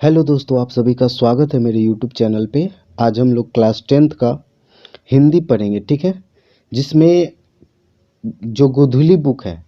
Hello दोस्तों, आप सभी का स्वागत है मेरे यूट्यूब चैनल पे। आज हम लोग क्लास 10th का हिंदी पढ़ेंगे, ठीक है। जिसमें जो गोधुली बुक है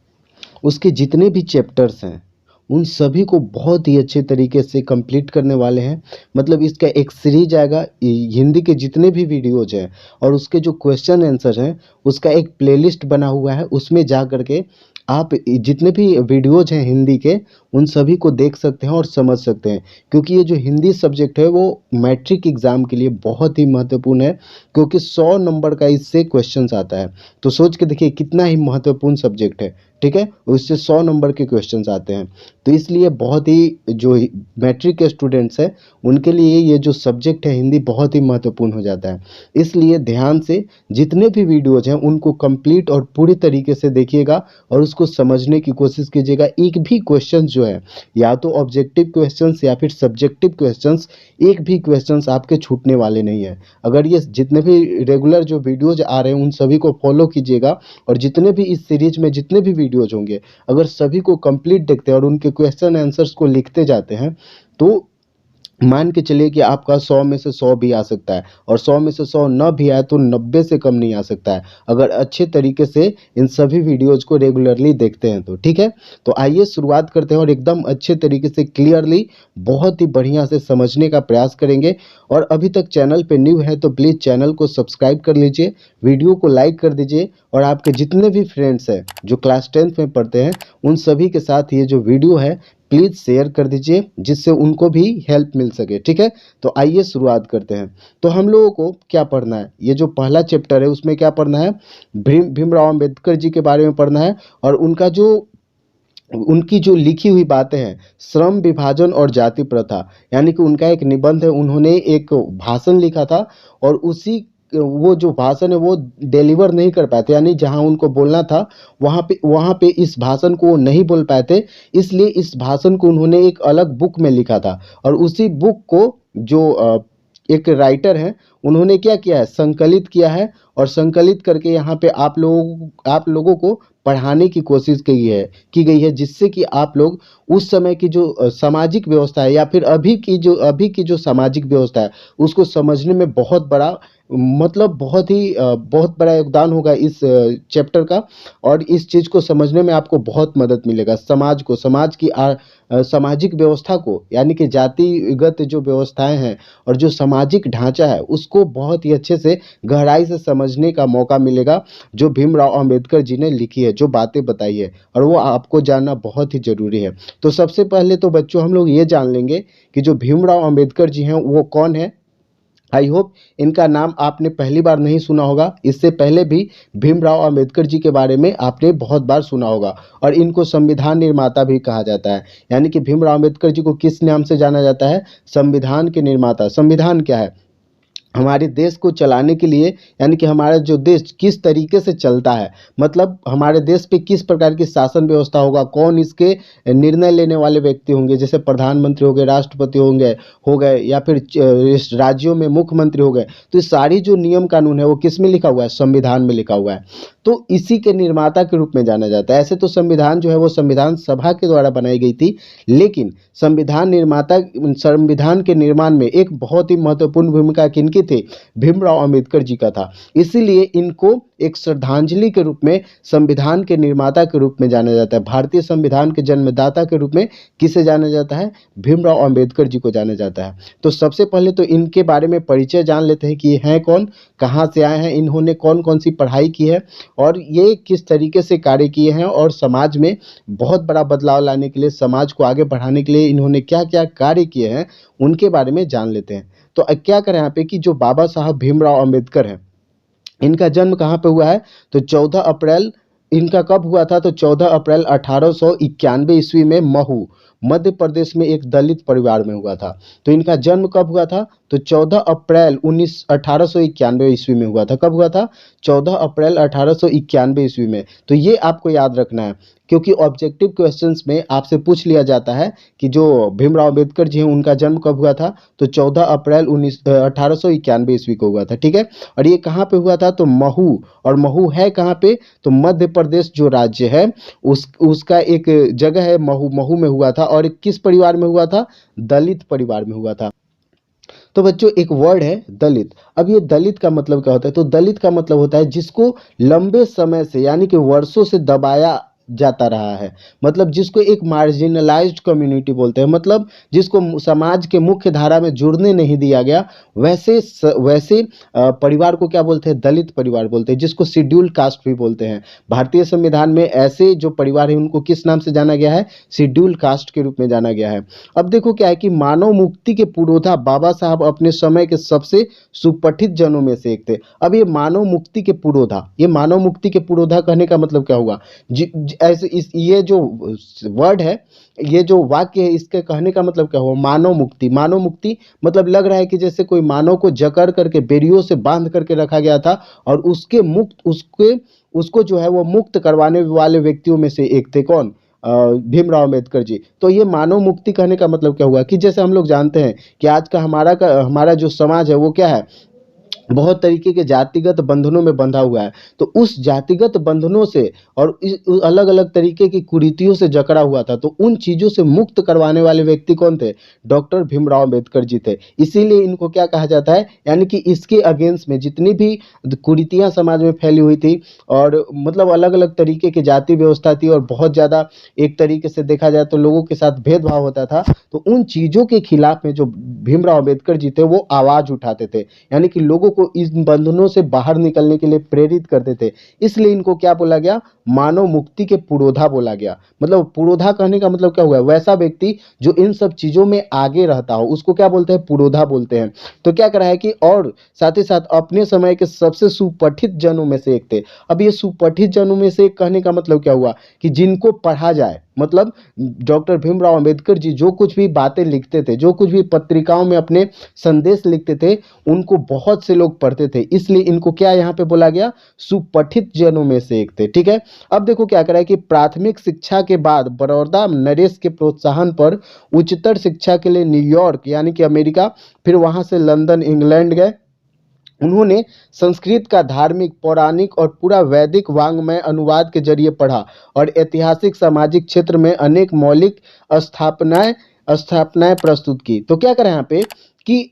उसके जितने भी चैप्टर्स हैं उन सभी को बहुत ही अच्छे तरीके से कंप्लीट करने वाले हैं। मतलब इसका एक सीरीज आएगा, हिंदी के जितने भी वीडियोज हैं और उसके जो क्वेश्चन आंसर हैं उसका एक प्लेलिस्ट बना हुआ है। उसमें जा करके आप जितने भी वीडियोज हैं हिंदी के उन सभी को देख सकते हैं और समझ सकते हैं, क्योंकि ये जो हिंदी सब्जेक्ट है वो मैट्रिक एग्ज़ाम के लिए बहुत ही महत्वपूर्ण है, क्योंकि 100 नंबर का इससे क्वेश्चंस आता है। तो सोच के देखिए कितना ही महत्वपूर्ण सब्जेक्ट है, ठीक है। उससे 100 नंबर के क्वेश्चंस आते हैं। तो इसलिए बहुत ही जो मैट्रिक के स्टूडेंट्स हैं उनके लिए ये जो सब्जेक्ट है हिंदी बहुत ही महत्वपूर्ण हो जाता है। इसलिए ध्यान से जितने भी वीडियोज हैं उनको कंप्लीट और पूरी तरीके से देखिएगा और उसको समझने की कोशिश कीजिएगा। एक भी क्वेश्चन जो है, या तो ऑब्जेक्टिव क्वेश्चंस या फिर सब्जेक्टिव क्वेश्चंस, एक भी क्वेश्चंस आपके छूटने वाले नहीं है। अगर ये जितने भी रेगुलर जो वीडियोज आ रहे हैं उन सभी को फॉलो कीजिएगा और जितने भी इस सीरीज में जितने भी वीडियोज होंगे अगर सभी को कंप्लीट देखते हैं और उनके क्वेश्चन आंसर्स को लिखते जाते हैं तो मान के चलिए कि आपका 100 में से 100 भी आ सकता है, और 100 में से 100 न भी आए तो 90 से कम नहीं आ सकता है, अगर अच्छे तरीके से इन सभी वीडियोज़ को रेगुलरली देखते हैं तो, ठीक है। तो आइए शुरुआत करते हैं और एकदम अच्छे तरीके से क्लियरली बहुत ही बढ़िया से समझने का प्रयास करेंगे। और अभी तक चैनल पे न्यू है तो प्लीज़ चैनल को सब्सक्राइब कर लीजिए, वीडियो को लाइक कर दीजिए और आपके जितने भी फ्रेंड्स हैं जो क्लास 10th में पढ़ते हैं उन सभी के साथ ये जो वीडियो है प्लीज़ शेयर कर दीजिए, जिससे उनको भी हेल्प मिल सके, ठीक है। तो आइए शुरुआत करते हैं। तो हम लोगों को क्या पढ़ना है, ये जो पहला चैप्टर है उसमें क्या पढ़ना है, भीमराव अंबेडकर जी के बारे में पढ़ना है और उनकी जो लिखी हुई बातें हैं, श्रम विभाजन और जाति प्रथा, यानी कि उनका एक निबंध है। उन्होंने एक भाषण लिखा था और उसी वो जो भाषण है वो डिलीवर नहीं कर पाए थे, यानी जहां उनको बोलना था वहां पे इस भाषण को वो नहीं बोल पाए थे। इसलिए इस भाषण को उन्होंने एक अलग बुक में लिखा था और उसी बुक को जो एक राइटर हैं उन्होंने क्या किया है, संकलित किया है और संकलित करके यहाँ पे आप लोगों को पढ़ाने की कोशिश की गई है, जिससे कि आप लोग उस समय की जो सामाजिक व्यवस्था है या फिर अभी की जो सामाजिक व्यवस्था है उसको समझने में बहुत बड़ा, मतलब बहुत बड़ा योगदान होगा इस चैप्टर का। और इस चीज़ को समझने में आपको बहुत मदद मिलेगा। सामाजिक व्यवस्था को, यानी कि जातिगत जो व्यवस्थाएं हैं और जो सामाजिक ढांचा है उसको बहुत ही अच्छे से गहराई से समझने का मौका मिलेगा, जो भीमराव अंबेडकर जी ने लिखी है, जो बातें बताई है, और वो आपको जानना बहुत ही ज़रूरी है। तो सबसे पहले तो बच्चों हम लोग ये जान लेंगे कि जो भीमराव अंबेडकर जी हैं वो कौन है। आई होप इनका नाम आपने पहली बार नहीं सुना होगा, इससे पहले भी भीमराव अंबेडकर जी के बारे में आपने बहुत बार सुना होगा। और इनको संविधान निर्माता भी कहा जाता है, यानी कि भीमराव अंबेडकर जी को किस नाम से जाना जाता है, संविधान के निर्माता। संविधान क्या है, हमारे देश को चलाने के लिए, यानी कि हमारा जो देश किस तरीके से चलता है, मतलब हमारे देश पे किस प्रकार की शासन व्यवस्था होगा, कौन इसके निर्णय लेने वाले व्यक्ति होंगे, जैसे प्रधानमंत्री हो गए, राष्ट्रपति हो गए या फिर इस राज्यों में मुख्यमंत्री हो गए। तो ये सारी जो नियम कानून है वो किस में लिखा हुआ है, संविधान में लिखा हुआ है। तो इसी के निर्माता के रूप में जाना जाता है। ऐसे तो संविधान जो है वो संविधान सभा के द्वारा बनाई गई थी, लेकिन संविधान के निर्माण में एक बहुत ही महत्वपूर्ण भूमिका किनकी थी, भीमराव अंबेडकर जी का था। इसीलिए इनको एक श्रद्धांजलि के रूप में संविधान के निर्माता के रूप में जाना जाता है। भारतीय संविधान के जन्मदाता के रूप में किसे जाना जाता है, भीमराव अंबेडकर जी को जाना जाता है। तो सबसे पहले तो इनके बारे में परिचय जान लेते हैं कि ये हैं कौन, कहाँ से आए हैं, इन्होंने कौन कौन सी पढ़ाई की है और ये किस तरीके से कार्य किए हैं, और समाज में बहुत बड़ा बदलाव लाने के लिए, समाज को आगे बढ़ाने के लिए इन्होंने क्या क्या कार्य किए हैं उनके बारे में जान लेते हैं। तो क्या करें यहाँ पे कि जो बाबा साहब भीमराव अंबेडकर हैं इनका जन्म कहाँ पे हुआ है, तो 14 अप्रैल, इनका कब हुआ था, तो 14 अप्रैल 1891 ईस्वी में महू मध्य प्रदेश में एक दलित परिवार में हुआ था। तो इनका जन्म कब हुआ था, तो 14 अप्रैल 1891 ईस्वी में हुआ था। कब हुआ था, 14 अप्रैल 1891 ईस्वी में। तो ये आपको याद रखना है, क्योंकि ऑब्जेक्टिव क्वेश्चंस में आपसे पूछ लिया जाता है कि जो भीमराव अंबेडकर जी हैं उनका जन्म कब हुआ था, तो 14 अप्रैल 1891 ईस्वी को हुआ था, ठीक है। और ये कहाँ पे हुआ था, तो महू, और महू है कहाँ पे, तो मध्य प्रदेश जो राज्य है उसका एक जगह है महू, महू में हुआ था। और एक किस परिवार में हुआ था? दलित परिवार में हुआ था। तो बच्चों एक वर्ड है दलित। अब ये दलित का मतलब क्या होता है? तो दलित का मतलब होता है जिसको लंबे समय से यानी कि वर्षों से दबाया जाता रहा है, मतलब जिसको एक मार्जिनलाइज्ड कम्युनिटी बोलते हैं, मतलब जिसको समाज के मुख्य धारा में जुड़ने नहीं दिया गया, वैसे परिवार को क्या बोलते हैं? दलित परिवार बोलते हैं, जिसको शेड्यूल्ड कास्ट भी बोलते हैं। भारतीय संविधान में ऐसे जो परिवार है उनको किस नाम से जाना गया है? शेड्यूल्ड कास्ट के रूप में जाना गया है। अब देखो क्या है कि मानव मुक्ति के पुरोधा बाबा साहब अपने समय के सबसे सुपठित जनों में से एक थे। अब ये मानव मुक्ति के पुरोधा, ये मानव मुक्ति के पुरोधा कहने का मतलब क्या हुआ? ऐसे इस ये जो वर्ड है, ये जो वाक्य है, इसके कहने का मतलब क्या हुआ? मानव मुक्ति। मानव मुक्ति मतलब लग रहा है कि जैसे कोई मानव को जकड़ करके बेड़ियों से बांध करके रखा गया था और उसको जो है वो मुक्त करवाने वाले व्यक्तियों में से एक थे। कौन? भीमराव अम्बेडकर जी। तो ये मानव मुक्ति कहने का मतलब क्या हुआ कि जैसे हम लोग जानते हैं कि आज का हमारा जो समाज है वो क्या है? बहुत तरीके के जातिगत बंधनों में बंधा हुआ है। तो उस जातिगत बंधनों से और अलग अलग तरीके की कुरीतियों से जकड़ा हुआ था, तो उन चीज़ों से मुक्त करवाने वाले व्यक्ति कौन थे? डॉक्टर भीमराव अम्बेडकर जी थे। इसीलिए इनको क्या कहा जाता है? यानी कि इसके अगेंस्ट में जितनी भी कुरीतियां समाज में फैली हुई थी और मतलब अलग अलग तरीके की जाति व्यवस्था थी और बहुत ज़्यादा एक तरीके से देखा जाए तो लोगों के साथ भेदभाव होता था, तो उन चीज़ों के खिलाफ में जो भीमराव अम्बेडकर जी थे वो आवाज़ उठाते थे, यानी कि लोगों को इन बंधनों से बाहर निकलने के लिए प्रेरित करते थे। इसलिए इनको क्या बोला गया? मानव मुक्ति के पुरोधा बोला गया। मतलब पुरोधा कहने का मतलब क्या हुआ? वैसा व्यक्ति जो इन सब चीजों में आगे रहता हो उसको क्या बोलते हैं? पुरोधा बोलते हैं। तो क्या करा है कि और साथ ही साथ अपने समय के सबसे सुपठित जनों में से एक थे। अब ये सुपठित जनों में से एक कहने का मतलब क्या हुआ? कि जिनको पढ़ा जाए, मतलब डॉक्टर भीमराव अंबेडकर जी जो कुछ भी बातें लिखते थे, जो कुछ भी पत्रिकाओं में अपने संदेश लिखते थे, उनको बहुत से लोग पढ़ते थे, इसलिए इनको क्या यहाँ पे बोला गया? सुपठित जनों में से एक थे। ठीक है। अब देखो क्या करा है कि प्राथमिक शिक्षा के बाद बड़ौदा नरेश के प्रोत्साहन पर उच्चतर शिक्षा के लिए न्यूयॉर्क यानी कि अमेरिका, फिर वहां से लंदन इंग्लैंड गए। उन्होंने संस्कृत का धार्मिक, पौराणिक और पूरा वैदिक वाङ्मय अनुवाद के जरिए पढ़ा और ऐतिहासिक सामाजिक क्षेत्र में अनेक मौलिक स्थापनाएं स्थापनाएं प्रस्तुत की। तो क्या करें यहाँ पे कि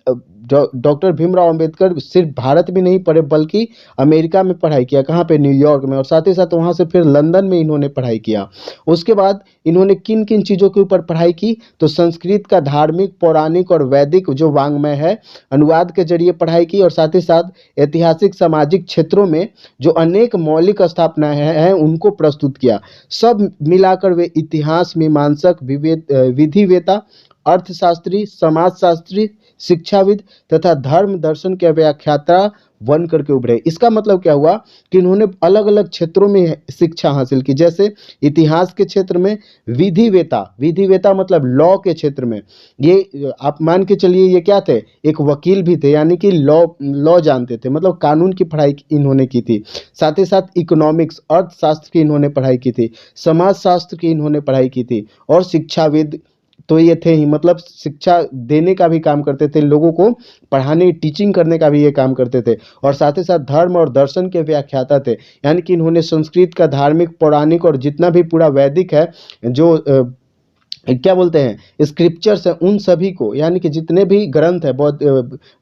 डॉक्टर भीमराव अंबेडकर सिर्फ भारत में नहीं पढ़े बल्कि अमेरिका में पढ़ाई किया। कहाँ पे? न्यूयॉर्क में। और साथ ही साथ वहाँ से फिर लंदन में इन्होंने पढ़ाई किया। उसके बाद इन्होंने किन किन चीज़ों के ऊपर पढ़ाई की? तो संस्कृत का धार्मिक, पौराणिक और वैदिक जो वाङ्मय है अनुवाद के जरिए पढ़ाई की और साथ ही साथ ऐतिहासिक सामाजिक क्षेत्रों में जो अनेक मौलिक स्थापनाएं हैं उनको प्रस्तुत किया। सब मिलाकर वे इतिहास, मीमांसक, विधिवेता, अर्थशास्त्री, समाजशास्त्री, शिक्षाविद तथा धर्म दर्शन के व्याख्याता बन करके उभरे। इसका मतलब क्या हुआ कि इन्होंने अलग अलग क्षेत्रों में शिक्षा हासिल की, जैसे इतिहास के क्षेत्र में विधिवेता, विधिवेता मतलब लॉ के क्षेत्र में, ये आप मान के चलिए ये क्या थे? एक वकील भी थे, यानी कि लॉ जानते थे, मतलब कानून की पढ़ाई इन्होंने की थी। साथ ही साथ इकोनॉमिक्स, अर्थशास्त्र की इन्होंने पढ़ाई की थी, समाजशास्त्र की इन्होंने पढ़ाई की थी और शिक्षाविद तो ये थे ही, मतलब शिक्षा देने का भी काम करते थे, लोगों को पढ़ाने, टीचिंग करने का भी ये काम करते थे और साथ ही साथ धर्म और दर्शन के व्याख्याता थे, यानी कि इन्होंने संस्कृत का धार्मिक, पौराणिक और जितना भी पूरा वैदिक है, जो क्या बोलते हैं स्क्रिप्चर्स हैं, उन सभी को, यानी कि जितने भी ग्रंथ है, बहुत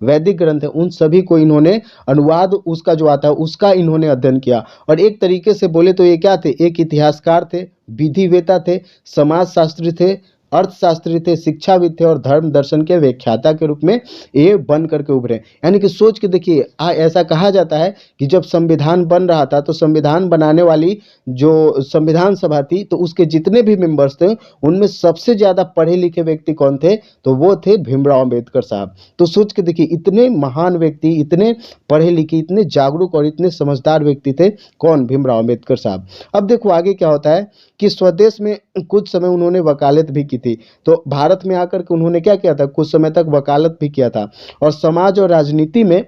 वैदिक ग्रंथ है, उन सभी को इन्होंने अनुवाद उसका जो आता है उसका इन्होंने अध्ययन किया। और एक तरीके से बोले तो ये क्या थे? एक इतिहासकार थे, विधिवेता थे, समाजशास्त्री थे, अर्थशास्त्री थे, शिक्षाविद थे और धर्म दर्शन के व्याख्याता के रूप में ये बन करके उभरे। यानी कि सोच के देखिए, ऐसा कहा जाता है कि जब संविधान बन रहा था तो संविधान बनाने वाली जो संविधान सभा थी तो उसके जितने भी मेंबर्स थे उनमें सबसे ज़्यादा पढ़े लिखे व्यक्ति कौन थे? तो वो थे भीमराव अंबेडकर साहब। तो सोच के देखिए, इतने महान व्यक्ति, इतने पढ़े लिखे, इतने जागरूक और इतने समझदार व्यक्ति थे। कौन? भीमराव अंबेडकर साहब। अब देखो आगे क्या होता है कि स्वदेश में कुछ समय उन्होंने वकालत भी की थी। तो भारत में आकर के उन्होंने क्या किया था? कुछ समय तक वकालत भी किया था। और समाज और राजनीति में,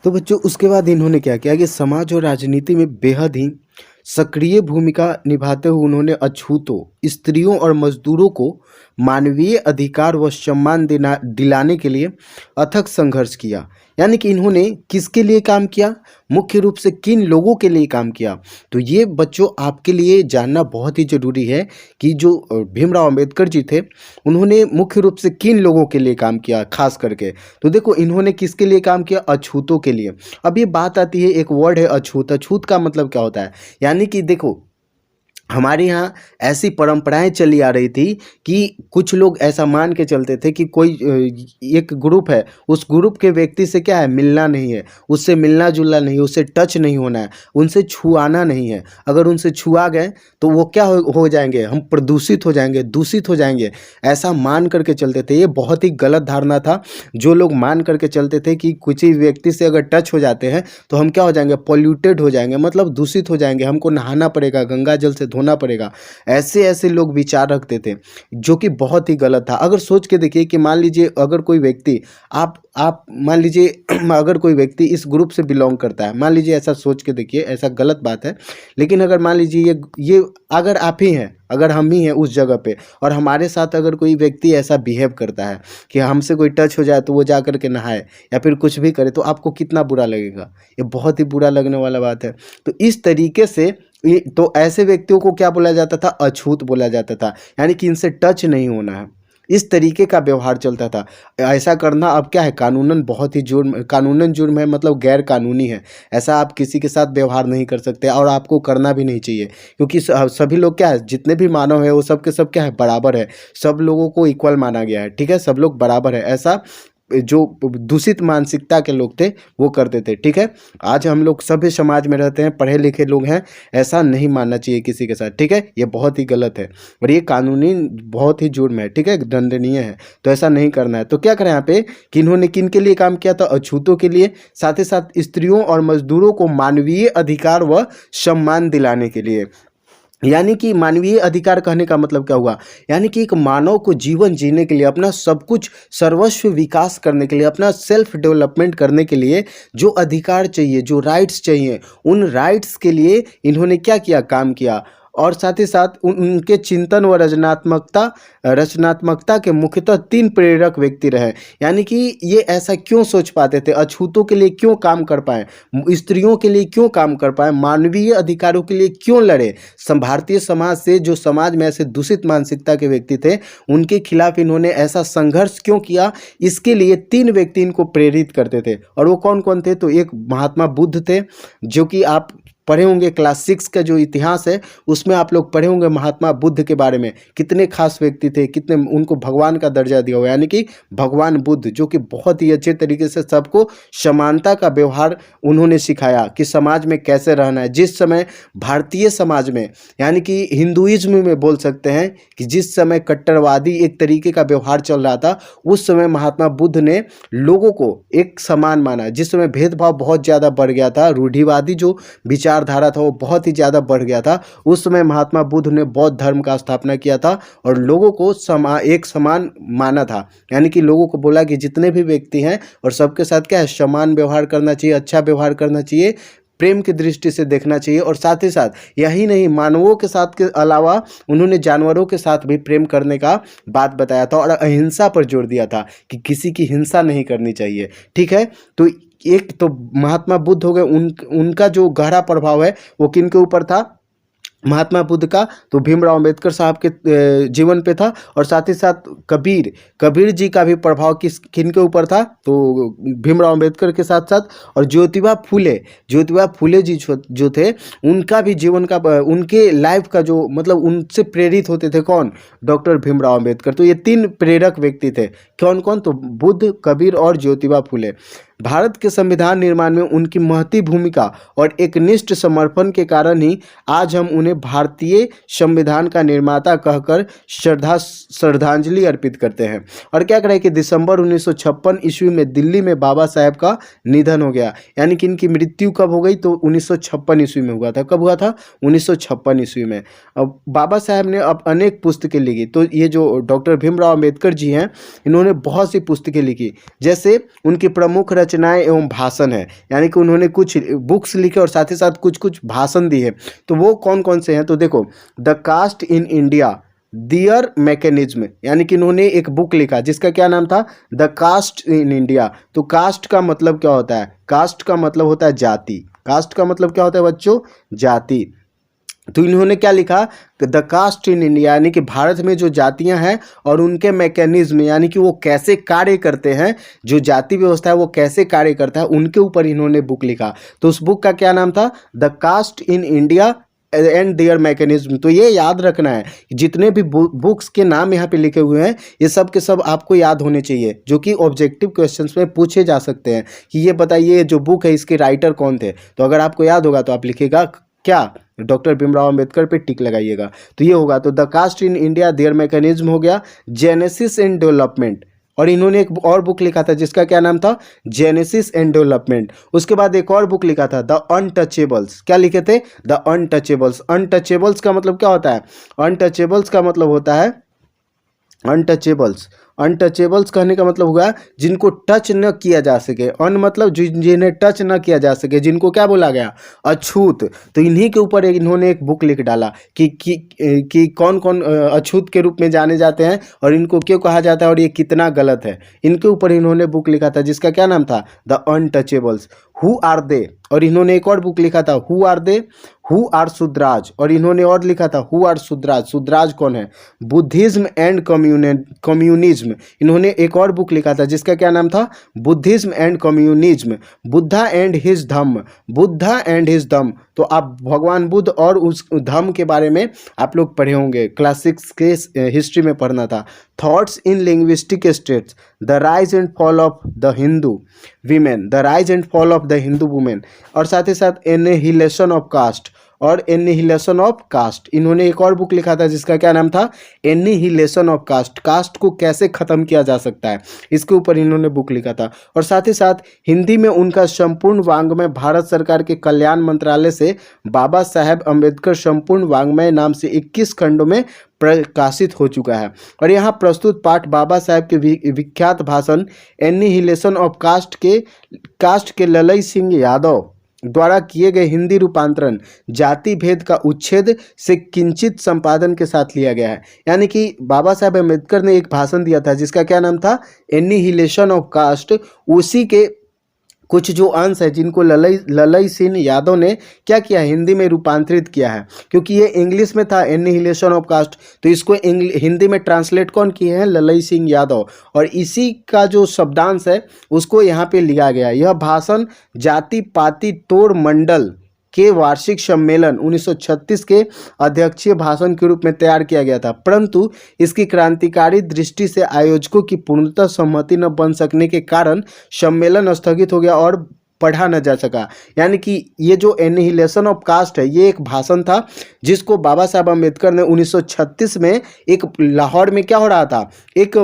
तो बच्चों उसके बाद इन्होंने क्या किया कि समाज और राजनीति में बेहद ही सक्रिय भूमिका निभाते हुए उन्होंने अछूतों, स्त्रियों और मजदूरों को मानवीय अधिकार व सम्मान दिलाने के लिए अथक संघर्ष किया। यानी कि इन्होंने किसके लिए काम किया? मुख्य रूप से किन लोगों के लिए काम किया। तो ये बच्चों आपके लिए जानना बहुत ही ज़रूरी है कि जो भीमराव अंबेडकर जी थे, उन्होंने मुख्य रूप से किन लोगों के लिए काम किया खास करके। तो देखो इन्होंने किसके लिए काम किया, अछूतों के लिए। अब ये बात आती है, एक वर्ड है अछूत। अछूत का मतलब क्या होता है, यानी कि देखो हमारे यहाँ ऐसी परंपराएं चली आ रही थी कि कुछ लोग ऐसा मान के चलते थे कि कोई एक ग्रुप है, उस ग्रुप के व्यक्ति से क्या है, मिलना नहीं है, उससे मिलना जुलना नहीं, उससे टच नहीं होना है, उनसे छुआना नहीं है। अगर उनसे छुआ गए तो वो क्या हो जाएंगे, हम प्रदूषित हो जाएंगे, दूषित हो जाएंगे, ऐसा मान करके चलते थे। ये बहुत ही गलत धारणा था। जो लोग मान करके चलते थे कि कुछ ही व्यक्ति से अगर टच हो जाते हैं तो हम क्या हो जाएंगे, पॉल्यूटेड हो जाएंगे, मतलब दूषित हो जाएंगे, हमको नहाना पड़ेगा, गंगा जल से धोना पड़ेगा, ऐसे ऐसे लोग विचार रखते थे, जो कि बहुत ही गलत था। अगर सोच के देखिए कि मान लीजिए अगर कोई व्यक्ति आप मान लीजिए अगर कोई व्यक्ति इस ग्रुप से बिलोंग करता है, मान लीजिए, ऐसा सोच के देखिए, ऐसा गलत बात है, लेकिन अगर मान लीजिए ये अगर आप ही हैं, अगर हम ही हैं उस जगह पे, और हमारे साथ अगर कोई व्यक्ति ऐसा बिहेव करता है कि हमसे कोई टच हो जाए तो वो जा कर के नहाए या फिर कुछ भी करे, तो आपको कितना बुरा लगेगा। ये बहुत ही बुरा लगने वाला बात है। तो इस तरीके से तो ऐसे व्यक्तियों को क्या बोला जाता था, अछूत बोला जाता था, यानी कि इनसे टच नहीं होना है। इस तरीके का व्यवहार चलता था। ऐसा करना अब क्या है, कानूनन बहुत ही कानूनन जुर्म है, मतलब गैर कानूनी है। ऐसा आप किसी के साथ व्यवहार नहीं कर सकते और आपको करना भी नहीं चाहिए, क्योंकि सभी लोग क्या है, जितने भी मानव है वो सब के सब क्या है, बराबर है। सब लोगों को इक्वल माना गया है, ठीक है, सब लोग बराबर है। ऐसा जो दूषित मानसिकता के लोग थे वो करते थे, ठीक है। आज हम लोग सभ्य समाज में रहते हैं, पढ़े लिखे लोग हैं, ऐसा नहीं मानना चाहिए किसी के साथ, ठीक है। ये बहुत ही गलत है और ये कानूनी बहुत ही जुर्म है, ठीक है, दंडनीय है। तो ऐसा नहीं करना है। तो क्या करें यहाँ पे कि इन्होंने किन के लिए काम किया था, अछूतों के लिए, साथ ही साथ स्त्रियों और मजदूरों को मानवीय अधिकार व सम्मान दिलाने के लिए। यानी कि मानवीय अधिकार कहने का मतलब क्या हुआ, यानी कि एक मानव को जीवन जीने के लिए, अपना सब कुछ सर्वस्व विकास करने के लिए, अपना सेल्फ डेवलपमेंट करने के लिए जो अधिकार चाहिए, जो राइट्स चाहिए, उन राइट्स के लिए इन्होंने क्या किया, काम किया। और साथ ही साथ उनके चिंतन व रचनात्मकता के मुख्यतः 3 प्रेरक व्यक्ति रहे। यानी कि ये ऐसा क्यों सोच पाते थे, अछूतों के लिए क्यों काम कर पाए, स्त्रियों के लिए क्यों काम कर पाए, मानवीय अधिकारों के लिए क्यों लड़े। भारतीय समाज से, जो समाज में ऐसे दूषित मानसिकता के व्यक्ति थे, उनके खिलाफ इन्होंने ऐसा संघर्ष क्यों किया, इसके लिए 3 व्यक्ति इनको प्रेरित करते थे। और वो कौन कौन थे, तो एक महात्मा बुद्ध थे, जो कि आप पढ़े होंगे, क्लास 6 का जो इतिहास है उसमें आप लोग पढ़े होंगे महात्मा बुद्ध के बारे में, कितने खास व्यक्ति थे, कितने उनको भगवान का दर्जा दिया हुआ, यानी कि भगवान बुद्ध, जो कि बहुत ही अच्छे तरीके से सबको समानता का व्यवहार उन्होंने सिखाया कि समाज में कैसे रहना है। जिस समय भारतीय समाज में, यानी कि हिंदुइज्म में बोल सकते हैं कि जिस समय कट्टरवादी एक तरीके का व्यवहार चल रहा था, उस समय महात्मा बुद्ध ने लोगों को एक समान माना। जिस समय भेदभाव बहुत ज़्यादा बढ़ गया था, रूढ़िवादी जो विचारधारा था वो बहुत ही ज़्यादा बढ़ गया था, उस समय महात्मा बुद्ध ने बौद्ध धर्म का स्थापना किया था और लोगों को एक समान माना था। यानी कि लोगों को बोला कि जितने भी व्यक्ति हैं और सबके साथ क्या है, समान व्यवहार करना चाहिए, अच्छा व्यवहार करना चाहिए, प्रेम की दृष्टि से देखना चाहिए। और साथ ही साथ यही नहीं, मानवों के साथ के अलावा उन्होंने जानवरों के साथ भी प्रेम करने का बात बताया था और अहिंसा पर जोर दिया था कि किसी की हिंसा नहीं करनी चाहिए, ठीक है। तो एक तो महात्मा बुद्ध हो गए, उनका जो गहरा प्रभाव है वो किन के ऊपर था, महात्मा बुद्ध का, तो भीमराव अंबेडकर साहब के जीवन पे था। और साथ ही साथ कबीर जी का भी प्रभाव किन के ऊपर था, तो भीमराव अंबेडकर के साथ साथ। और ज्योतिबा फूले जी जो थे, उनका भी जीवन का, उनके लाइफ का जो मतलब उनसे प्रेरित होते थे कौन, डॉक्टर भीमराव अंबेडकर। तो ये 3 प्रेरक व्यक्ति थे, कौन कौन, तो बुद्ध, कबीर और ज्योतिबा फूले। भारत के संविधान निर्माण में उनकी महती भूमिका और एकनिष्ठ समर्पण के कारण ही आज हम उन्हें भारतीय संविधान का निर्माता कहकर श्रद्धांजलि अर्पित करते हैं। और क्या करें कि दिसंबर 1956 ईस्वी में दिल्ली में बाबा साहेब का निधन हो गया। यानी कि इनकी मृत्यु कब हो गई, तो 1956 ईस्वी में हुआ था। कब हुआ था, 1956 ईस्वी में। अब बाबा साहेब ने अब अनेक पुस्तकें लिखी। तो ये जो डॉक्टर भीमराव अंबेडकर जी हैं, इन्होंने बहुत सी पुस्तकें लिखी, जैसे उनकी प्रमुख रचनाएं एवं भाषण है, यानी कि उन्होंने कुछ बुक्स लिखे और साथ ही साथ कुछ भाषण दिए। तो वो कौन कौन से हैं, तो देखो, the caste in India, their mechanism, यानी कि इन्होंने एक बुक लिखा जिसका क्या नाम था, द कास्ट इन इंडिया। तो कास्ट का मतलब क्या होता है, कास्ट का मतलब होता है जाति, कास्ट का मतलब क्या होता है बच्चों? जाति। तो इन्होंने क्या लिखा? द कास्ट इन इंडिया, यानी कि भारत में जो जातियां हैं और उनके मैकेनिज्म, यानी कि वो कैसे कार्य करते हैं, जो जाति व्यवस्था है वो कैसे कार्य करता है, उनके ऊपर इन्होंने बुक लिखा। तो उस बुक का क्या नाम था? The caste in India and their mechanism. तो ये याद रखना है, जितने भी बुक्स के नाम यहाँ पे लिखे हुए हैं ये सब के सब आपको याद होने चाहिए, जो कि ऑब्जेक्टिव क्वेश्चंस में पूछे जा सकते हैं कि ये बताइए जो बुक है इसके राइटर कौन थे। तो अगर आपको याद होगा तो आप लिखिएगा क्या? डॉक्टर भीमराव अंबेडकर पे टिक लगाइएगा। तो ये होगा। तो the caste in India their mechanism हो गया, जेनेसिस एंड डेवलपमेंट। और इन्होंने एक और बुक लिखा था जिसका क्या नाम था? Genesis and development. उसके बाद एक और बुक लिखा था द अनटचेबल्स। क्या लिखे थे? The untouchables. अनटचेबल्स का मतलब क्या होता है? अनटचेबल्स का मतलब होता है अनटचेबल्स। अनटचेबल्स कहने का मतलब हुआ जिनको टच न किया जा सके। अन मतलब जिन्हें टच न किया जा सके, जिनको क्या बोला गया? अछूत। तो इन्हीं के ऊपर इन्होंने एक बुक लिख डाला कि कौन कौन अछूत के रूप में जाने जाते हैं और इनको क्यों कहा जाता है और ये कितना गलत है। इनके ऊपर इन्होंने बुक लिखा था जिसका क्या नाम था? The untouchables. Who are they. और इन्होंने एक और बुक लिखा था who are they, who are Shudras. और इन्होंने और लिखा था हु आर शूद्राज। शूद्राज कौन है? Buddhism and communism. इन्होंने एक और बुक लिखा था जिसका क्या नाम था? Buddhism and communism. Buddha and his Dhamma. Buddha and his Dhamma. तो आप भगवान बुद्ध और उस धम्म के बारे में आप लोग पढ़े होंगे, क्लास 6 के हिस्ट्री में पढ़ना था। Thoughts in linguistic states, the rise and fall of the Hindu women, the rise and fall of the Hindu women. और साथ ही साथ एनिहिलेशन ऑफ कास्ट और एनिहिलेशन ऑफ कास्ट। इन्होंने एक और बुक लिखा था जिसका क्या नाम था? Annihilation of cast. कास्ट को कैसे खत्म किया जा सकता है, इसके ऊपर इन्होंने बुक लिखा था। और साथ ही साथ हिंदी में उनका संपूर्ण वाङ्मय भारत सरकार के कल्याण मंत्रालय से बाबा साहेब अम्बेडकर संपूर्ण वाङ्मय नाम से 21 खंडों में प्रकाशित हो चुका है। और यहाँ प्रस्तुत पाठ बाबा साहेब के विख्यात भाषण एनिहिलेशन ऑफ कास्ट के ललई सिंह यादव द्वारा किए गए हिंदी रूपांतरण जाति भेद का उच्छेद से किंचित संपादन के साथ लिया गया है। यानी कि बाबा साहेब अम्बेडकर ने एक भाषण दिया था जिसका क्या नाम था? Annihilation of caste. उसी के कुछ जो अंश है जिनको ललई सिंह यादव ने क्या किया? हिंदी में रूपांतरित किया है। क्योंकि ये इंग्लिश में था एनिहिलेशन ऑफ कास्ट, तो इसको हिंदी में ट्रांसलेट कौन किए हैं? ललई सिंह यादव। और इसी का जो शब्दांश है उसको यहाँ पे लिया गया। यह भाषण जाति पाति तोड़ मंडल के वार्षिक सम्मेलन 1936 के अध्यक्षीय भाषण के रूप में तैयार किया गया था, परंतु इसकी क्रांतिकारी दृष्टि से आयोजकों की पूर्णतः सहमति न बन सकने के कारण सम्मेलन स्थगित हो गया और पढ़ा न जा सका। यानी कि ये जो एनिहिलेशन ऑफ कास्ट है ये एक भाषण था जिसको बाबा साहब अम्बेडकर ने 1936 में एक लाहौर में क्या हो रहा था? एक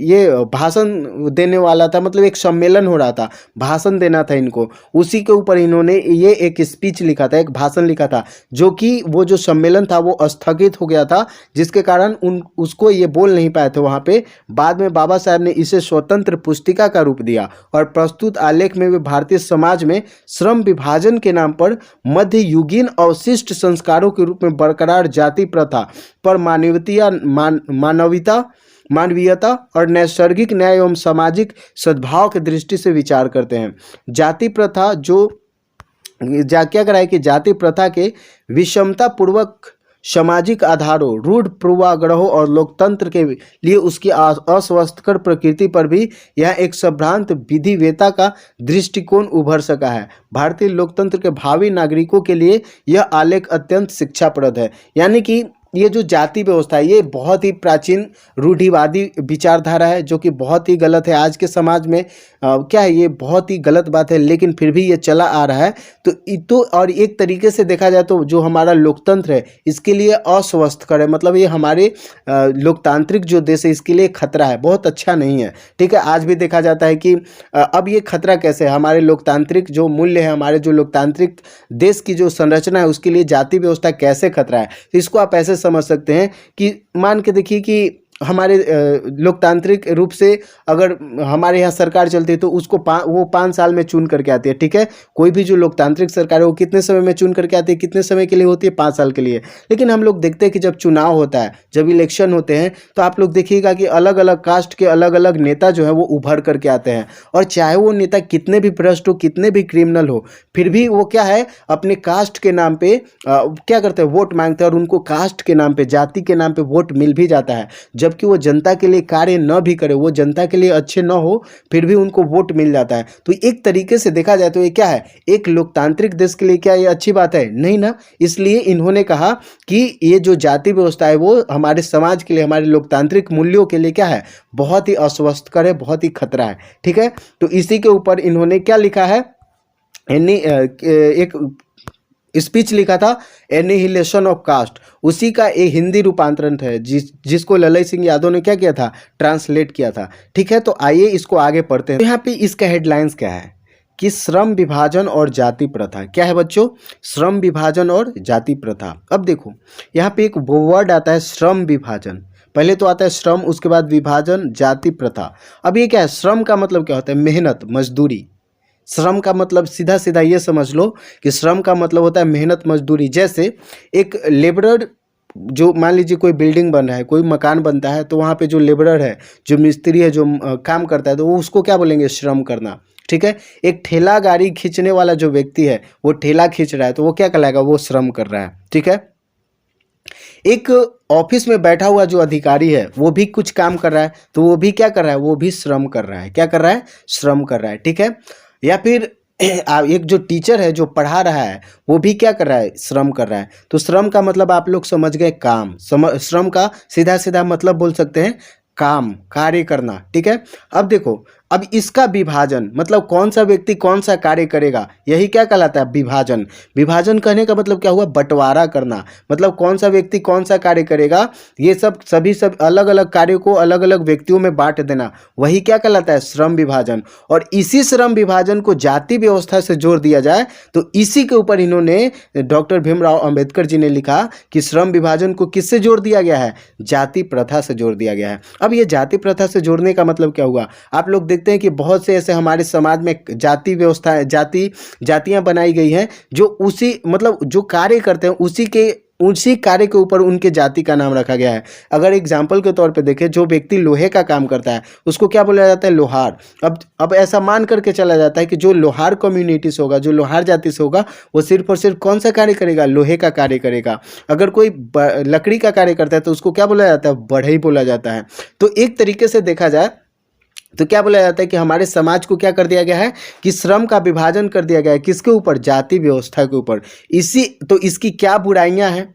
ये भाषण देने वाला था, मतलब एक सम्मेलन हो रहा था, भाषण देना था इनको। उसी के ऊपर इन्होंने ये एक स्पीच लिखा था, एक भाषण लिखा था, जो कि वो जो सम्मेलन था वो स्थगित हो गया था, जिसके कारण उसको ये बोल नहीं पाए थे वहाँ पे। बाद में बाबा साहब ने इसे स्वतंत्र पुस्तिका का रूप दिया और प्रस्तुत आलेख में भी भारतीय समाज में श्रम विभाजन के नाम पर मध्ययुगीन अवशिष्ट संस्कारों के रूप में बरकरार जाति प्रथा पर मानवीयता और नैसर्गिक न्याय एवं सामाजिक सद्भाव की दृष्टि से विचार करते हैं। जाति प्रथा क्या कराए कि जाति प्रथा के विषमता पूर्वक सामाजिक आधारों, रूढ़ पूर्वाग्रहों और लोकतंत्र के लिए उसकी अस्वस्थकर प्रकृति पर भी यह एक संभ्रांत विधिवेता का दृष्टिकोण उभर सका है। भारतीय लोकतंत्र के भावी नागरिकों के लिए यह आलेख अत्यंत शिक्षाप्रद है। यानी कि ये जो जाति व्यवस्था है ये बहुत ही प्राचीन रूढ़िवादी विचारधारा है जो कि बहुत ही गलत है आज के समाज में। क्या है, ये बहुत ही गलत बात है, लेकिन फिर भी ये चला आ रहा है। तो और एक तरीके से देखा जाए तो जो हमारा लोकतंत्र है इसके लिए अस्वस्थकर है, मतलब ये हमारे लोकतांत्रिक जो देश है इसके लिए खतरा है, बहुत अच्छा नहीं है। ठीक है, आज भी देखा जाता है कि अब ये खतरा कैसे है, हमारे लोकतांत्रिक जो मूल्य है, हमारे जो लोकतांत्रिक देश की जो संरचना है उसके लिए जाति व्यवस्था कैसे खतरा है। तो इसको आप ऐसे समझ सकते हैं कि मान के देखिए कि हमारे लोकतांत्रिक रूप से अगर हमारे यहाँ सरकार चलती है तो उसको वो 5 साल में चुन करके आती है, ठीक है। कोई भी जो लोकतांत्रिक सरकार है वो कितने समय में चुन करके आती है, कितने समय के लिए होती है, 5 साल के लिए। लेकिन हम लोग देखते हैं कि जब चुनाव होता है, जब इलेक्शन होते हैं, तो आप लोग देखिएगा कि अलग अलग कास्ट के अलग अलग नेता जो है वो उभर करके आते हैं, और चाहे वो नेता कितने भी भ्रष्ट हो, कितने भी क्रिमिनल हो, फिर भी वो क्या है, अपने कास्ट के नाम पे क्या करते हैं, वोट मांगते हैं, और उनको कास्ट के नाम पे, जाति के नाम पे वोट मिल भी जाता है। जबकि वो जनता के लिए कार्य न भी करे, वो जनता के लिए अच्छे न हो, फिर भी उनको वोट मिल जाता है। तो एक तरीके से देखा जाए तो ये क्या है, एक लोकतांत्रिक देश के लिए क्या ये अच्छी बात है? नहीं ना। इसलिए इन्होंने कहा कि ये जो जाति व्यवस्था है वो हमारे समाज के लिए, हमारे लोकतांत्रिक मूल्यों के लिए क्या है, बहुत ही अस्वस्थकर है, बहुत ही खतरा है, ठीक है। तो इसी के ऊपर इन्होंने क्या लिखा है, एक स्पीच लिखा था, एनिहिलेशन ऑफ कास्ट, उसी का एक हिंदी रूपांतरण है जिसको ललई सिंह यादव ने क्या किया था, ट्रांसलेट किया था, ठीक है। तो आइए इसको आगे पढ़ते हैं। तो यहाँ पे इसका हेडलाइंस क्या है कि श्रम विभाजन और जाति प्रथा। क्या है बच्चों? श्रम विभाजन और जाति प्रथा। अब देखो यहाँ पे एक वर्ड आता है श्रम विभाजन, पहले तो आता है श्रम, उसके बाद विभाजन, जाति प्रथा। अब ये क्या है? श्रम का मतलब क्या होता है? मेहनत, मजदूरी। श्रम का मतलब सीधा सीधा ये समझ लो कि श्रम का मतलब होता है मेहनत, मजदूरी। जैसे एक लेबरर, जो मान लीजिए कोई बिल्डिंग बन रहा है, कोई मकान बनता है, तो वहाँ पे जो लेबरर है, जो मिस्त्री है, जो काम करता है, तो वो उसको क्या बोलेंगे? श्रम करना, ठीक है। एक ठेला गाड़ी खींचने वाला जो व्यक्ति है, वो ठेला खींच रहा है, तो वो क्या कहलाएगा? वो श्रम कर रहा है, ठीक है। एक ऑफिस में बैठा हुआ जो अधिकारी है, वो भी कुछ काम कर रहा है, तो वो भी क्या कर रहा है? वो भी श्रम कर रहा है। क्या कर रहा है? श्रम कर रहा है, ठीक है। या फिर एक जो टीचर है, जो पढ़ा रहा है, वो भी क्या कर रहा है? श्रम कर रहा है। तो श्रम का मतलब आप लोग समझ गए, काम। श्रम का सीधा सीधा मतलब बोल सकते हैं काम, कार्य करना, ठीक है। अब देखो, अब इसका विभाजन मतलब कौन सा व्यक्ति कौन सा कार्य करेगा, यही क्या कहलाता है? विभाजन। विभाजन कहने का मतलब क्या हुआ? बंटवारा करना। मतलब कौन सा व्यक्ति कौन सा कार्य करेगा, ये सब अलग अलग कार्यों को अलग अलग व्यक्तियों में बांट देना, वही क्या कहलाता है? श्रम विभाजन। और इसी श्रम विभाजन को जाति व्यवस्था से जोड़ दिया जाए, तो इसी के ऊपर इन्होंने, डॉक्टर भीमराव अंबेडकर जी ने लिखा कि श्रम विभाजन को किससे जोड़ दिया गया है? जाति प्रथा से जोड़ दिया गया है। अब ये जाति प्रथा से जोड़ने का मतलब क्या हुआ? आप लोग देखते हैं कि बहुत से ऐसे हमारे समाज में जाति व्यवस्था, जातियां बनाई गई हैं, जो उसी मतलब जो कार्य करते हैं उसी कार्य के ऊपर उनके जाति का नाम रखा गया है। अगर एग्जाम्पल के तौर पे देखें, जो व्यक्ति लोहे का काम करता है उसको क्या बोला जाता है? लोहार। अब ऐसा मान करके चला जाता है कि जो लोहार कम्युनिटी से होगा, जो लोहार जाति से होगा, वो सिर्फ और सिर्फ कौन सा कार्य करेगा? लोहे का कार्य करेगा। अगर कोई लकड़ी का कार्य करता है तो उसको क्या बोला जाता है? बढ़ई बोला जाता है। तो एक तरीके से देखा जाए तो क्या बोला जाता है कि हमारे समाज को क्या कर दिया गया है कि श्रम का विभाजन कर दिया गया है। किसके ऊपर? जाति व्यवस्था के ऊपर। इसकी क्या बुराइयां हैं,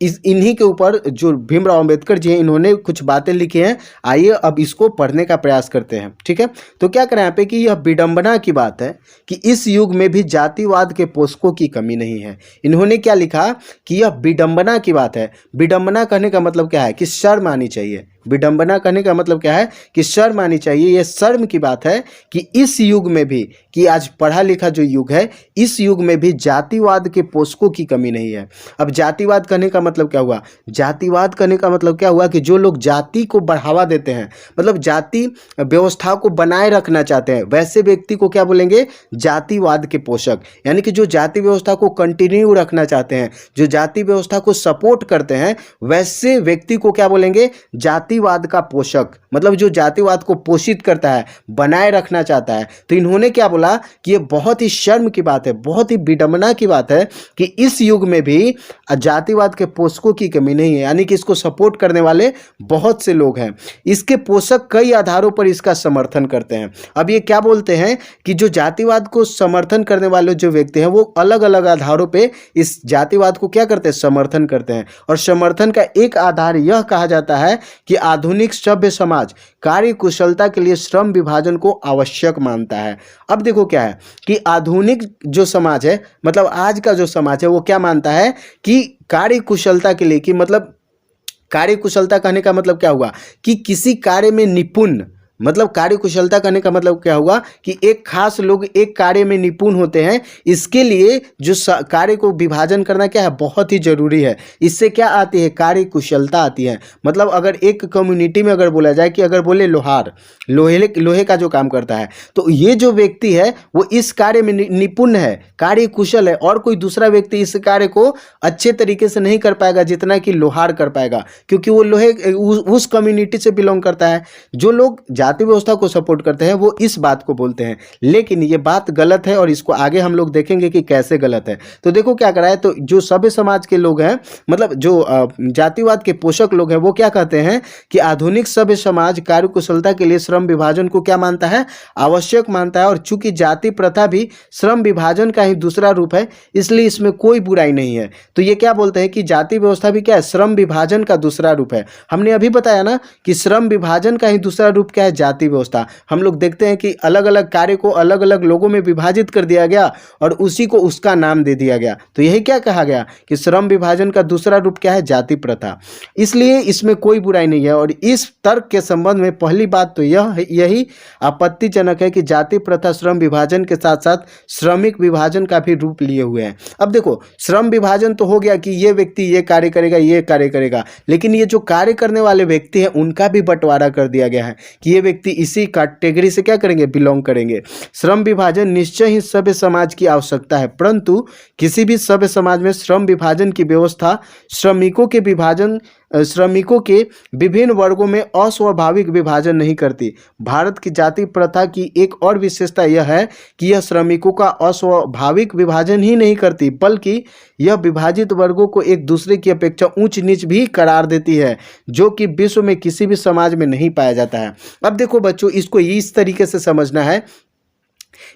इन्हीं के ऊपर जो भीमराव अंबेडकर जी हैं, इन्होंने कुछ बातें लिखी हैं। आइए अब इसको पढ़ने का प्रयास करते हैं, ठीक है। तो क्या करें यहाँ पे कि यह विडंबना की बात है कि इस युग में भी जातिवाद के पोषकों की कमी नहीं है। इन्होंने क्या लिखा कि यह विडंबना की बात है। विडंबना कहने का मतलब क्या है? कि शर्म आनी चाहिए। विडंबना कहने का मतलब क्या है? कि शर्म आनी चाहिए। यह शर्म की बात है कि इस युग में भी, कि आज पढ़ा लिखा जो युग है, इस युग में भी जातिवाद के पोषकों की कमी नहीं है। अब जातिवाद कहने का मतलब क्या हुआ? जातिवाद कहने का मतलब क्या हुआ कि जो लोग जाति को बढ़ावा देते हैं, मतलब जाति व्यवस्था को बनाए रखना चाहते हैं, वैसे व्यक्ति को क्या बोलेंगे? जातिवाद के पोषक। यानी कि जो जाति व्यवस्था को कंटिन्यू रखना चाहते हैं, जो जाति व्यवस्था को सपोर्ट करते हैं, वैसे व्यक्ति को क्या बोलेंगे? जातिवाद का पोषक। मतलब जो जातिवाद को पोषित करता है, बनाए रखना चाहता है। तो इन्होंने क्या बोला कि ये बहुत ही शर्म की बात है, बहुत ही विडंबना की बात है कि इस युग में भी जातिवाद के पोषकों की कमी नहीं है। यानी कि इसको सपोर्ट करने वाले बहुत से लोग हैं। इसके पोषक कई आधारों पर इसका समर्थन करते हैं। अब ये क्या बोलते हैं कि जो जातिवाद को समर्थन करने वाले जो व्यक्ति हैं, वो अलग अलग आधारों पे इस जातिवाद को क्या करते हैं? समर्थन करते हैं। और समर्थन का एक आधार यह कहा जाता है कि आधुनिक सभ्य समाज कार्य कुशलता के लिए श्रम विभाजन को आवश्यक मानता है। अब देखो क्या है कि आधुनिक जो समाज है, मतलब आज का जो समाज है, वो क्या मानता है कि कार्य कुशलता के लिए, कि मतलब कार्य कुशलता कहने का मतलब क्या हुआ कि किसी कार्य में निपुण, मतलब कार्य कुशलता करने का मतलब क्या हुआ कि एक खास लोग एक कार्य में निपुण होते हैं, इसके लिए जो कार्य को विभाजन करना क्या है, बहुत ही जरूरी है। इससे क्या आती है, कार्य कुशलता आती है। मतलब अगर एक कम्युनिटी में अगर बोला जाए कि अगर बोले लोहार, लोहे का जो काम करता है, तो ये जो व्यक्ति है वो इस कार्य में निपुण है, कार्य कुशल है, और कोई दूसरा व्यक्ति इस कार्य को अच्छे तरीके से नहीं कर पाएगा जितना कि लोहार कर पाएगा, क्योंकि वो उस कम्युनिटी से बिलोंग करता है। जो लोग जाति व्यवस्था को सपोर्ट करते हैं वो इस बात को बोलते हैं, लेकिन ये बात गलत है और इसको आगे हम लोग देखेंगे कि कैसे गलत है। तो देखो क्या करा है, तो जो सभ्य समाज के लोग हैं, मतलब जो जातिवाद के पोषक लोग हैं, वो क्या कहते हैं कि आधुनिक सभ्य समाज कार्य कुशलता के लिए श्रम विभाजन को क्या मानता है, आवश्यक मानता है। और चूंकि जाति प्रथा भी श्रम विभाजन का ही दूसरा रूप है, इसलिए इसमें कोई बुराई नहीं है। तो ये क्या बोलते हैं कि जाति व्यवस्था भी क्या है, श्रम विभाजन का दूसरा रूप है। हमने अभी बताया ना कि श्रम विभाजन का ही दूसरा रूप क्या है, जाति व्यवस्था। हम लोग देखते हैं कि अलग अलग कार्य को अलग अलग लोगों में विभाजित कर दिया गया और उसी को उसका नाम दे दिया गया। तो यही क्या कहा गया कि श्रम विभाजन का दूसरा रूप क्या है, जाति प्रथा। इसलिए इसमें कोई बुराई नहीं है। और इस तर्क के संबंध में पहली बात तो यही आपत्तिजनक है कि जाति प्रथा श्रम विभाजन के साथ साथ श्रमिक विभाजन का भी रूप लिए हुए हैं। अब देखो, श्रम विभाजन तो हो गया कि ये व्यक्ति ये कार्य करेगा, ये कार्य करेगा, लेकिन ये जो कार्य करने वाले व्यक्ति हैं उनका भी बंटवारा कर दिया गया है कि ये व्यक्ति इसी कैटेगरी से क्या करेंगे, बिलोंग करेंगे। श्रम विभाजन निश्चय ही सभ्य समाज की आवश्यकता है, परंतु किसी भी सभ्य समाज में श्रम विभाजन की व्यवस्था श्रमिकों के विभिन्न वर्गों में अस्वाभाविक विभाजन नहीं करती। भारत की जाति प्रथा की एक और विशेषता यह है कि यह श्रमिकों का अस्वाभाविक विभाजन ही नहीं करती, बल्कि यह विभाजित वर्गों को एक दूसरे की अपेक्षा ऊंच नीच भी करार देती है, जो कि विश्व में किसी भी समाज में नहीं पाया जाता है। अब देखो बच्चों, इसको इस तरीके से समझना है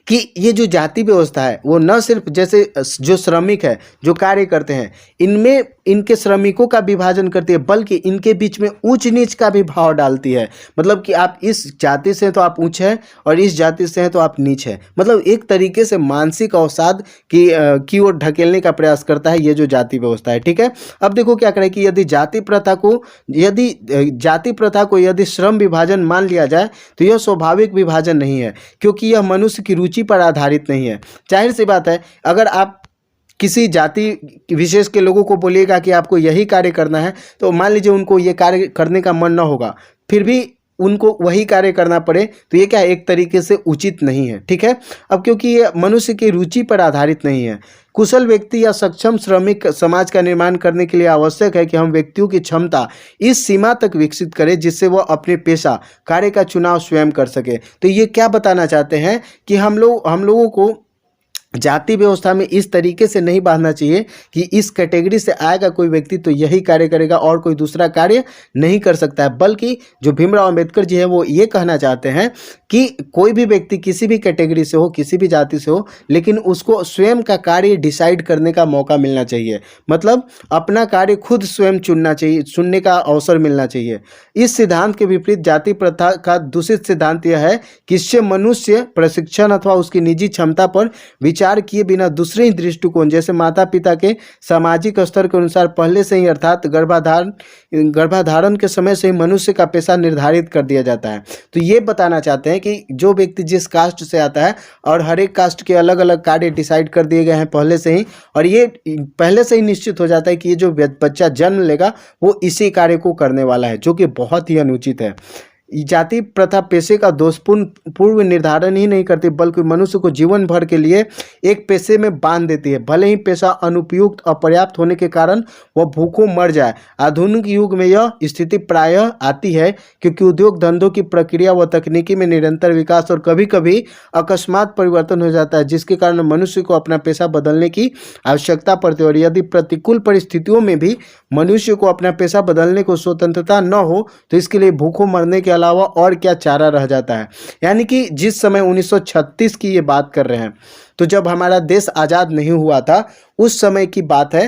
कि ये जो जाति व्यवस्था है वो न सिर्फ जैसे जो श्रमिक है, जो कार्य करते हैं, इनमें इनके श्रमिकों का विभाजन करती है, बल्कि इनके बीच में ऊंच नीच का भी भाव डालती है। मतलब कि आप इस जाति से हैं तो आप ऊंच हैं और इस जाति से हैं तो आप नीच हैं। मतलब एक तरीके से मानसिक अवसाद की ओर ढकेलने का प्रयास करता है ये जो जाति व्यवस्था है। ठीक है, अब देखो क्या करें कि यदि जाति प्रथा को यदि श्रम विभाजन मान लिया जाए तो यह स्वाभाविक विभाजन नहीं है, क्योंकि यह मनुष्य की रुचि पर आधारित नहीं है। जाहिर सी बात है, अगर आप किसी जाति विशेष के लोगों को बोलिएगा कि आपको यही कार्य करना है, तो मान लीजिए उनको ये कार्य करने का मन ना होगा, फिर भी उनको वही कार्य करना पड़े, तो ये क्या एक तरीके से उचित नहीं है। ठीक है, अब क्योंकि ये मनुष्य की रुचि पर आधारित नहीं है। कुशल व्यक्ति या सक्षम श्रमिक समाज का निर्माण करने के लिए आवश्यक है कि हम व्यक्तियों की क्षमता इस सीमा तक विकसित करें जिससे वह अपने पेशा कार्य का चुनाव स्वयं कर सके। तो ये क्या बताना चाहते हैं कि हम लोगों को जाति व्यवस्था में इस तरीके से नहीं बांधना चाहिए कि इस कैटेगरी से आएगा कोई व्यक्ति तो यही कार्य करेगा और कोई दूसरा कार्य नहीं कर सकता है। बल्कि जो भीमराव अंबेडकर जी है वो ये कहना चाहते हैं कि कोई भी व्यक्ति किसी भी कैटेगरी से हो, किसी भी जाति से हो, लेकिन उसको स्वयं का कार्य डिसाइड करने का मौका मिलना चाहिए। मतलब अपना कार्य खुद स्वयं चुनना चाहिए, चुनने का अवसर मिलना चाहिए। इस सिद्धांत के विपरीत जाति प्रथा का दूसरी सिद्धांत यह है कि इससे मनुष्य प्रशिक्षण अथवा उसकी निजी क्षमता पर विचार किए बिना दूसरे ही दृष्टिकोण जैसे माता पिता के सामाजिक स्तर के अनुसार पहले से ही अर्थात गर्भाधारण के समय से ही मनुष्य का पेशा निर्धारित कर दिया जाता है। तो ये बताना चाहते हैं कि जो व्यक्ति जिस कास्ट से आता है और हर एक कास्ट के अलग अलग कार्य डिसाइड कर दिए गए हैं पहले से ही, और ये पहले से ही निश्चित हो जाता है कि ये जो बच्चा जन्म लेगा वो इसी कार्य को करने वाला है, जो कि बहुत ही अनुचित है। जाति प्रथा पेशे का दोषपूर्ण पूर्व निर्धारण ही नहीं करती, बल्कि मनुष्य को जीवन भर के लिए एक पेशे में बांध देती है। भले ही पेशा अनुपयुक्त अपर्याप्त होने के कारण वह भूखों मर जाए। आधुनिक युग में यह स्थिति प्रायः आती है क्योंकि उद्योग धंधों की प्रक्रिया व तकनीकी में निरंतर विकास और कभी कभी अकस्मात परिवर्तन हो जाता है, जिसके कारण मनुष्य को अपना पेशा बदलने की आवश्यकता पड़ती है। और यदि प्रतिकूल परिस्थितियों में भी मनुष्य को अपना पेशा बदलने को स्वतंत्रता न हो तो इसके लिए भूखों मरने के अलावा और क्या चारा रह जाता है। यानी कि जिस समय 1936 की ये बात कर रहे हैं, तो जब हमारा देश आज़ाद नहीं हुआ था उस समय की बात है।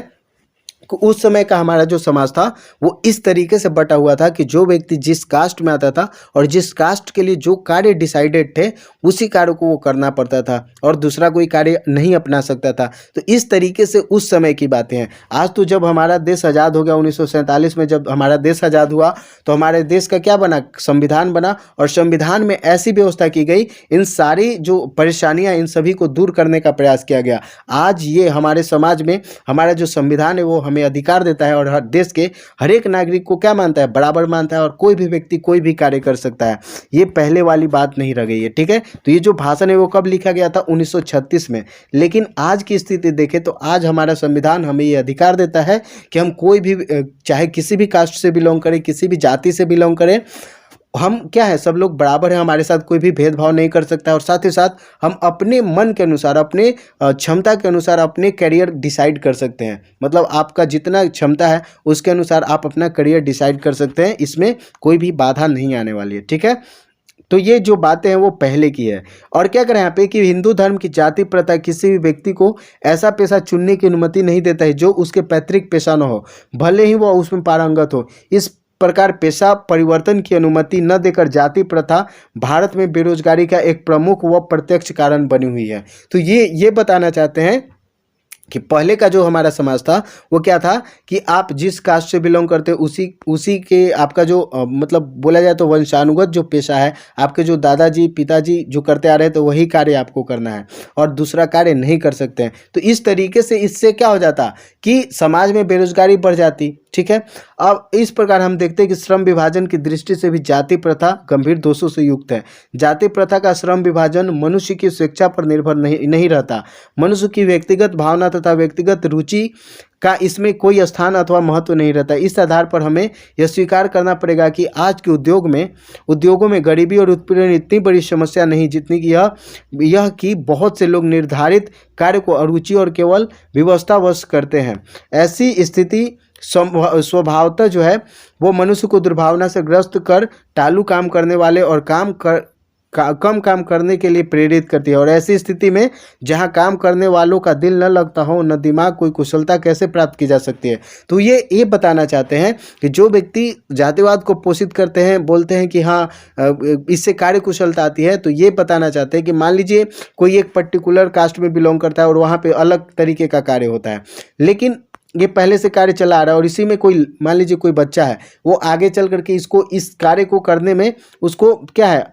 उस समय का हमारा जो समाज था वो इस तरीके से बटा हुआ था कि जो व्यक्ति जिस कास्ट में आता था और जिस कास्ट के लिए जो कार्य डिसाइडेड थे उसी कार्य को वो करना पड़ता था और दूसरा कोई कार्य नहीं अपना सकता था। तो इस तरीके से उस समय की बातें हैं। आज तो जब हमारा देश आज़ाद हो गया 1947 में, जब हमारा देश आज़ाद हुआ तो हमारे देश का क्या बना, संविधान बना, और संविधान में ऐसी व्यवस्था की गई, इन सारी जो परेशानियां इन सभी को दूर करने का प्रयास किया गया। आज ये हमारे समाज में हमारा जो संविधान है वो हमें अधिकार देता है और हर देश के हर एक नागरिक को क्या मानता है, बराबर मानता है और कोई भी व्यक्ति कोई भी कार्य कर सकता है। ये पहले वाली बात नहीं रह गई है, ठीक है। तो ये जो भाषण है वो कब लिखा गया था, 1936 में। लेकिन आज की स्थिति देखें तो आज हमारा संविधान हमें ये अधिकार देता है कि हम कोई भी चाहे किसी भी कास्ट से बिलोंग करें, किसी भी जाति से बिलोंग करें, हम क्या है, सब लोग बराबर हैं, हमारे साथ कोई भी भेदभाव नहीं कर सकता है। और साथ ही साथ हम अपने मन के अनुसार, अपने क्षमता के अनुसार अपने करियर डिसाइड कर सकते हैं। मतलब आपका जितना क्षमता है उसके अनुसार आप अपना करियर डिसाइड कर सकते हैं, इसमें कोई भी बाधा नहीं आने वाली है, ठीक है। तो ये जो बातें हैं वो पहले की है। और क्या करें यहाँ पे कि हिंदू धर्म की जाति प्रथा किसी भी व्यक्ति को ऐसा पेशा चुनने की अनुमति नहीं देता है जो उसके पैतृक पेशा न हो, भले ही वह उसमें पारंगत हो। इस प्रकार पेशा परिवर्तन की अनुमति न देकर जाति प्रथा भारत में बेरोजगारी का एक प्रमुख व प्रत्यक्ष कारण बनी हुई है। तो ये बताना चाहते हैं कि पहले का जो हमारा समाज था वो क्या था कि आप जिस कास्ट से बिलोंग करते हो उसी के आपका जो मतलब बोला जाए तो वंशानुगत जो पेशा है, आपके जो दादाजी पिताजी जो करते आ रहे हैं तो वही कार्य आपको करना है और दूसरा कार्य नहीं कर सकते हैं। तो इस तरीके से इससे क्या हो जाता कि समाज में बेरोजगारी बढ़ जाती, ठीक है। अब इस प्रकार हम देखते हैं कि श्रम विभाजन की दृष्टि से भी जाति प्रथा गंभीर दोषों से युक्त है। जाति प्रथा का श्रम विभाजन मनुष्य की स्वेच्छा पर निर्भर नहीं रहता। मनुष्य की व्यक्तिगत भावना तथा व्यक्तिगत रुचि का इसमें कोई स्थान अथवा महत्व नहीं रहता। इस आधार पर हमें यह स्वीकार करना पड़ेगा कि आज के उद्योगों में गरीबी और उत्पीड़न इतनी बड़ी समस्या नहीं जितनी कि यह कि बहुत से लोग निर्धारित कार्य को अरुचि और केवल व्यवस्थावश करते हैं। ऐसी स्थिति स्वभावतः जो है वो मनुष्य को दुर्भावना से ग्रस्त कर टालू काम करने वाले और कम काम करने के लिए प्रेरित करती है। और ऐसी स्थिति में जहां काम करने वालों का दिल न लगता हो, न दिमाग, कोई कुशलता कैसे प्राप्त की जा सकती है। तो ये बताना चाहते हैं कि जो व्यक्ति जातिवाद को पोषित करते हैं, बोलते हैं कि हाँ इससे कार्य कुशलता आती है, तो ये बताना चाहते हैं कि मान लीजिए कोई एक पर्टिकुलर कास्ट में बिलोंग करता है और वहाँ पर अलग तरीके का कार्य होता है, लेकिन ये पहले से कार्य चला आ रहा है और इसी में कोई मान लीजिए कोई बच्चा है, वो आगे चल करके इस कार्य को करने में उसको क्या है,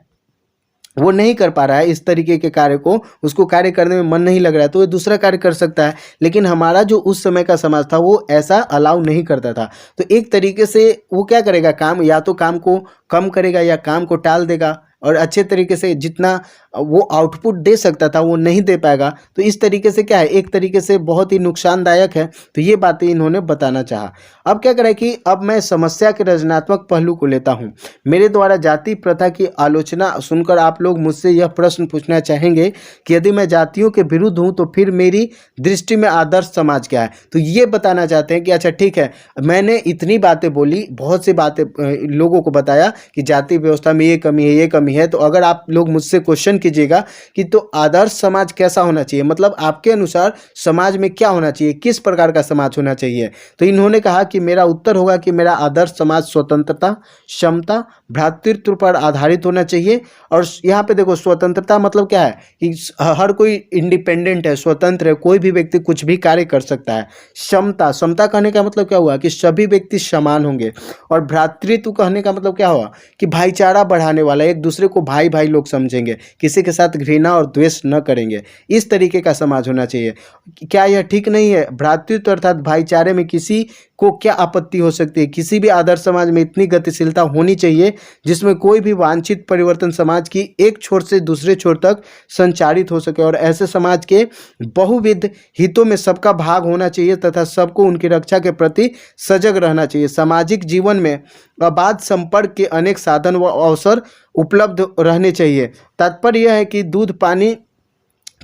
वो नहीं कर पा रहा है, इस तरीके के कार्य को उसको कार्य करने में मन नहीं लग रहा है, तो वो दूसरा कार्य कर सकता है। लेकिन हमारा जो उस समय का समाज था वो ऐसा अलाउ नहीं करता था। तो एक तरीके से वो क्या करेगा, काम या तो काम को कम करेगा या काम को टाल देगा और अच्छे तरीके से जितना वो आउटपुट दे सकता था वो नहीं दे पाएगा। तो इस तरीके से क्या है, एक तरीके से बहुत ही नुकसानदायक है। तो ये बातें इन्होंने बताना चाहा। अब क्या करें कि अब मैं समस्या के रचनात्मक पहलू को लेता हूँ। मेरे द्वारा जाति प्रथा की आलोचना सुनकर आप लोग मुझसे यह प्रश्न पूछना चाहेंगे कि यदि मैं जातियों के विरुद्ध हूँ तो फिर मेरी दृष्टि में आदर्श समाज क्या है। तो ये बताना चाहते हैं कि अच्छा ठीक है, मैंने इतनी बातें बोली, बहुत सी बातें लोगों को बताया कि जाति व्यवस्था में ये कमी है, ये कमी है। तो अगर आप लोग मुझसे क्वेश्चन कीजिएगा कि तो आदर्श समाज कैसा होना चाहिए, मतलब आपके अनुसार समाज में क्या होना चाहिए, किस प्रकार का समाज होना चाहिए, तो इन्होंने कहा कि मेरा उत्तर होगा कि मेरा आदर्श समाज स्वतंत्रता, क्षमता, भ्रातृत्व पर आधारित होना चाहिए। और यहाँ पे देखो स्वतंत्रता मतलब क्या है कि हर कोई इंडिपेंडेंट है, स्वतंत्र है, कोई भी व्यक्ति कुछ भी कार्य कर सकता है। समता कहने का मतलब क्या हुआ कि सभी व्यक्ति समान होंगे। और भ्रातृत्व कहने का मतलब क्या हुआ कि भाईचारा बढ़ाने वाला, एक दूसरे को भाई भाई लोग समझेंगे, किसी के साथ घृणा और द्वेष न करेंगे। इस तरीके का समाज होना चाहिए। क्या यह ठीक नहीं है? भ्रातृत्व अर्थात भाईचारे में किसी को क्या आपत्ति हो सकती है? किसी भी आदर्श समाज में इतनी गतिशीलता होनी चाहिए जिसमें कोई भी वांछित परिवर्तन समाज की एक छोर से दूसरे छोर तक संचारित हो सके। और ऐसे समाज के बहुविध हितों में सबका भाग होना चाहिए तथा सबको उनकी रक्षा के प्रति सजग रहना चाहिए। सामाजिक जीवन में अबाध संपर्क के अनेक साधन व अवसर उपलब्ध रहने चाहिए। तात्पर्य यह है कि दूध पानी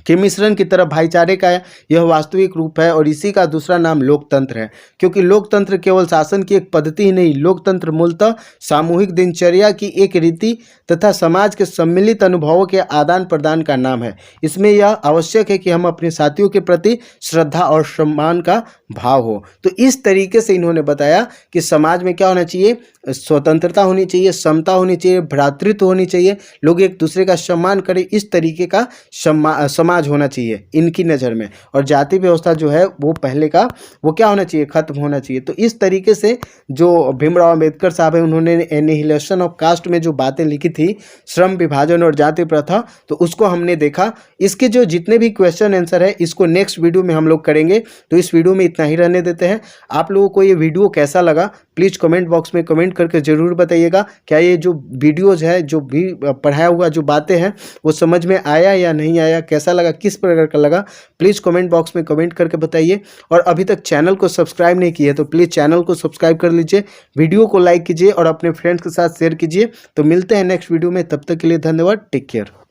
के मिश्रण की तरफ भाईचारे का यह वास्तविक रूप है और इसी का दूसरा नाम लोकतंत्र है। क्योंकि लोकतंत्र केवल शासन की एक पद्धति ही नहीं, लोकतंत्र मूलतः सामूहिक दिनचर्या की एक रीति तथा समाज के सम्मिलित अनुभवों के आदान प्रदान का नाम है। इसमें यह आवश्यक है कि हम अपने साथियों के प्रति श्रद्धा और सम्मान का भाव हो। तो इस तरीके से इन्होंने बताया कि समाज में क्या होना चाहिए, स्वतंत्रता होनी चाहिए, समता होनी चाहिए, भ्रातृत्व होनी चाहिए, लोग एक दूसरे का सम्मान करें, इस तरीके का समाज होना चाहिए इनकी नज़र में। और जाति व्यवस्था जो है वो पहले का वो क्या होना चाहिए, खत्म होना चाहिए। तो इस तरीके से जो भीमराव अंबेडकर साहब है उन्होंने एनिहिलेशन ऑफ कास्ट में जो बातें लिखी थी, श्रम विभाजन और जाति प्रथा, तो उसको हमने देखा। इसके जो जितने भी क्वेश्चन आंसर है इसको नेक्स्ट वीडियो में हम लोग करेंगे। तो इस वीडियो में इतना ही रहने देते हैं। आप लोगों को ये वीडियो कैसा लगा प्लीज़ कमेंट बॉक्स में कमेंट करके ज़रूर बताइएगा। क्या ये जो वीडियोज़ है, जो भी पढ़ाया हुआ जो बातें हैं वो समझ में आया या नहीं आया, कैसा लगा, किस प्रकार का लगा, प्लीज़ कमेंट बॉक्स में कमेंट करके बताइए। और अभी तक चैनल को सब्सक्राइब नहीं किया है तो प्लीज़ चैनल को सब्सक्राइब कर लीजिए, वीडियो को लाइक कीजिए और अपने फ्रेंड्स के साथ शेयर कीजिए। तो मिलते हैं नेक्स्ट वीडियो में, तब तक के लिए धन्यवाद, टेक केयर।